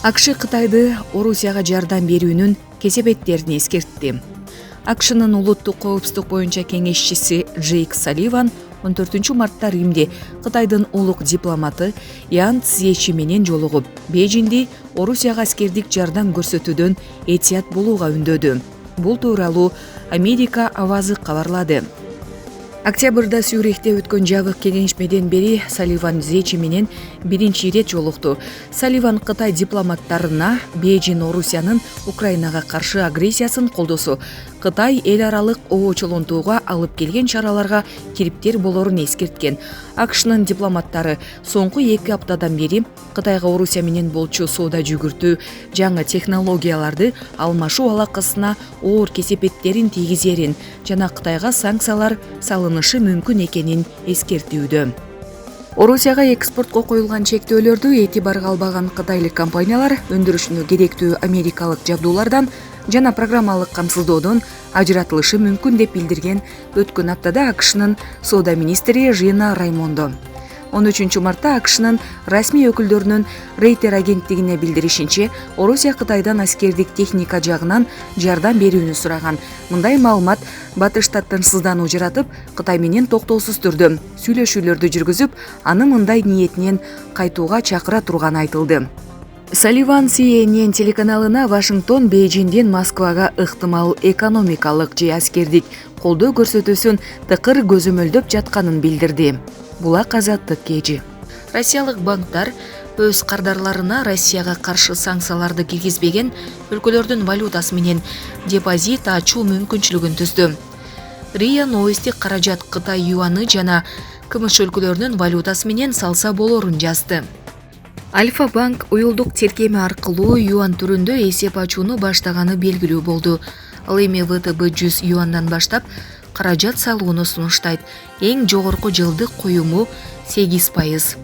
АКШ Кытайды Орусияга жардам берүүнүн кесепеттерин эскертти. АКШнын улуттук коопсуздук боюнча кеңешчиси Джейк Салливан 14 мартта Римде Кытайдын улук дипломаты Ян Цзечи менен жолугуп, Бейжинди Орусияга аскердик жардам көрсөтүүдөн этият болууга үндөдү. Бул тууралуу Америка авазы кабарлады. Октябрда Цюрихте өткөн жабык кеңешмеден бери Салливан Цзечи менен биринчи ирет жолукту. Салливан Кытай дипломаттарына Бейжин Орусиянын Украинага каршы агрессиясын колдосо, Кытай эл аралык оочолонтууга алып келген чараларга кириптер болорун эскерткен. АКШнын дипломаттары соңку 2 аптадан бери Кытайга Орусия менен болчу соода жүгүртүү, жаңы технологияларды алмашуу алакасына оор кесепеттерин тийгизерин жана Кытайга санкциялар салынышы мүмкүн экенин эскертүүдө. Орусияга экспортко коюлган чектөөлөрдү этибарга албаган кытайлык компаниялар өндүрүшүнө керектүү америкалык жабдуулардан жана программалык камсыздоодон ажыратылышы мүмкүн деп билдирген өткөн аптада АКШнын соода министри Жина Раймондо. 13 мартта АКШнын расмий өкүлдөрүнүн Рейтер агенттигине билдиришинче, Орусия Кытайдан аскердик техника жагынан жардам берүүнү сураган. Мындай маалымат Батыш Штаттын сыздануу жаратып, Кытай менен токтоосуз түрдө сүйлөшүүлөрдү жүргүзүп, аны мындай ниетинен кайтууга чакыра турганы айтылды. Салливан CNN телеканалына Вашингтон Бейжинден Москвага ыктымал экономикалык же аскердик колдоо көрсөтүүсүн тыкыр көзөмөлдөп жатканын билдирди. Булак Азаттык кежи. Россиялык банктар өз кардарларына Россияга каршы санкцияларды киргизбеген өлкөлөрдүн валютасы менен депозит ачуу мүмкүнчүлүгүн түздү. РИА Новости каражат Кытай юаны жана КМШ өлкөлөрүнүн валютасы менен салса болорун жазды. Альфа банк уюлдук тиркеми аркылуу юан түрүндө эсеп ачууну баштаганы белгилүү болду. Ал эми ВТБ 100 юандан баштап каражат салууну сунуштайт. Эң жогорку жылдык коюму 8%.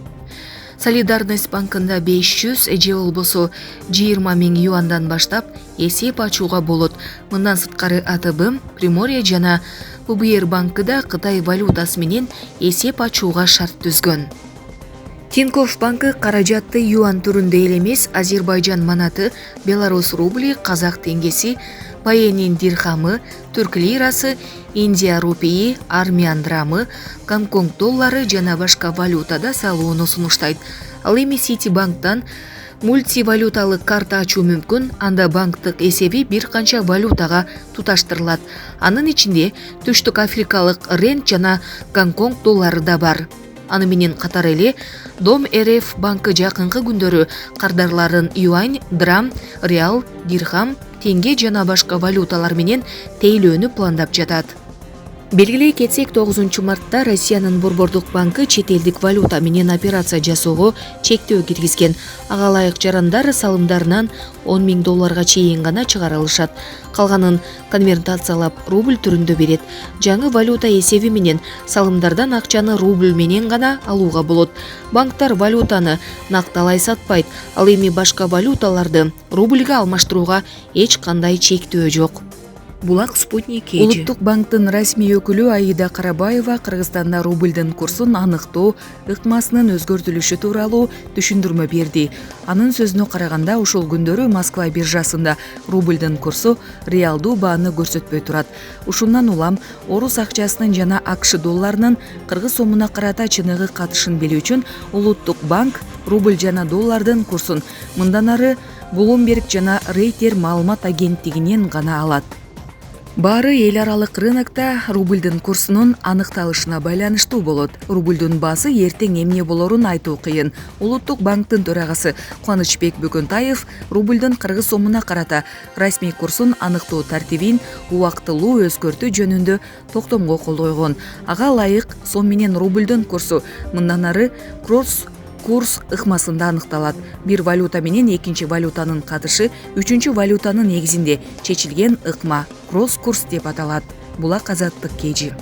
Солидарность банкында 500 же болбосо 20 000 юандан баштап эсеп ачууга болот. Мындан сырткары АТБ, Приморье жана УБР банкыда Кытай валютасы менен эсеп ачууга шарт түзгөн. Тинькофф банкы каражатты юан түрүндө эле эмес, Азербайжан манаты, Беларусь рубли, Казак теңгеси, Паенин дирхамы, Түрк лирасы, Индия рупии, Армян драмы, Гонконг доллары жана башка валютада салууну сунуштайт. Ал эми Ситибанктан мультивалюталык карта ачуу мүмкүн, анда банктык эсеби бир канча валютага туташтырылат. Анын ичинде Түштүк Африкалык рент жана Гонконг доллары да бар. Аны менен катар эле Дом РФ банкы жакынкы күндөрү кардарларын юань, драм, реал, дирхам, теңге жана башка валюталар менен тейлөөнү пландап жатат. Белгилей кетсек, 9 мартта Россиянын Борбордук банкы чет элдик валюта менен операция жасоого чектөө киргизген. Ага ылайык жарандар салымдарынан 10 000 долларга чейин гана чыгара алышат. Калганын конвертациялап рубль түрүндө берет. Жаңы валюта эсеби менен салымдардан акчаны рубль менен гана алууга болот. Банктар валютаны накталай сатпайт. Ал эми башка валюталарды рубльга алмаштырууга эч кандай чектөө жок. Булак Спутник кежи. Улуттук банктын расмий өкүлү Аида Карабаева Кыргызстанда рубльдин курсун аныктоо ыкмасынын өзгөртүлүшү тууралуу түшүндүрмө берди. Анын сөзүнө караганда, ушул күндөрү Москва биржасында рубльдин курсу реалдуу бааны көрсөтпөй турат. Ушундан улам орус акчасынын жана АКШ долларынын кыргыз сомуна карата чыныгы катышын билүү үчүн Улуттук банк рубль жана доллардын курсун мындан ары Bloomberg жана Рейтер маалымат агенттигинен гана алат. Баары эл аралык рынокто рубльдин курсунун аныкталышына байланыштуу болот. Рубльдүн баасы эртең эмне болорун айтуу кыйын. Улуттук банктын төрагасы Кубанычбек Бөкөнтаев рубльдин кыргыз сомуна карата расмий курсун аныктоо тартибин убактылуу өзгөртүү жөнүндө токтомго кол койгон. Ага ылайык сом менен рубльдин курсу мындан ары курс ыкмасында аныкталат. Бир валюта менен экинчи валютанын катышы үчүнчү валютанын негизинде чечилген ыкма кросс курс деп аталат. Булак Азаттык кежи.